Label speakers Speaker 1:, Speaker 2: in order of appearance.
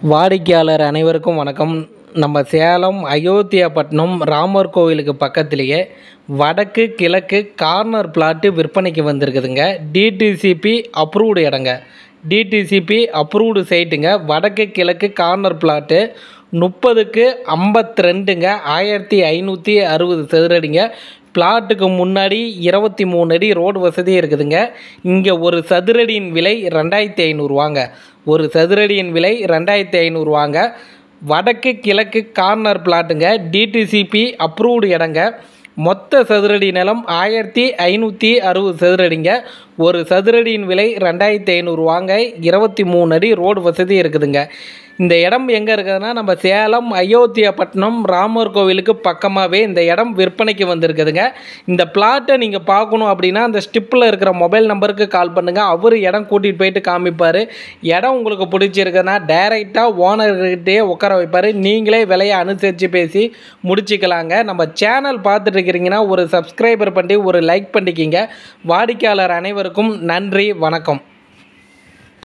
Speaker 1: வாடிக்கையாளர் அனைவருக்கும் வணக்கம். நம்ம சேலம் அயோத்தியாபட்டினம் ராமர் கோவிலுக்கு பக்கத்திலேயே வடக்கு கிழக்கு கார்னர் பிளாட்டு விற்பனைக்கு வந்திருக்குதுங்க. டிடிசிபி அப்ரூவ்டு இடங்க. டிடிசிபி அப்ரூவ்டு சைட்டுங்க. வடக்கு கிழக்கு கார்னர் பிளாட்டு 30க்கு 52ங்க. 1560 சதுரடிங்க. பிளாட்டுக்கு முன்னாடி 23 அடி ரோடு வசதி இருக்குதுங்க. இங்கே ஒரு சதுரடியின் விலை 2500 ஒரு சதுரடியின் விலை 2500 வடக்கு கிழக்கு கார்னர் பிளாட்டுங்க. டிடிசிபி அப்ரூவ்டு இடங்க. மொத்த சதுரடி நிலம் 1560 சதுரடிங்க. ஒரு சதுரடியின் விலை 2500 23 அடி ரோடு வசதி இருக்குதுங்க. இந்த இடம் எங்கே இருக்குதுன்னா, நம்ம சேலம் அயோத்தியாபட்டினம் ராமர் கோவிலுக்கு பக்கமாகவே இந்த இடம் விற்பனைக்கு வந்திருக்குதுங்க. இந்த பிளாட்டை நீங்கள் பார்க்கணும் அப்படின்னா அந்த ஸ்டிப்பில் இருக்கிற மொபைல் நம்பருக்கு கால் பண்ணுங்கள். அவர் இடம் கூட்டிகிட்டு போயிட்டு காமிப்பார். இடம் உங்களுக்கு பிடிச்சிருக்குன்னா டைரெக்டாக ஓனர்கிட்டே உட்கார வைப்பார். நீங்களே விலையை அனுசரித்து பேசி முடிச்சுக்கலாங்க. நம்ம சேனல் பார்த்துட்டு இருக்கிறீங்கன்னா ஒரு சப்ஸ்கிரைபர் பண்ணி ஒரு லைக் பண்ணிக்கிங்க. வாடிக்கையாளர் அனைவருக்கும் நன்றி, வணக்கம்.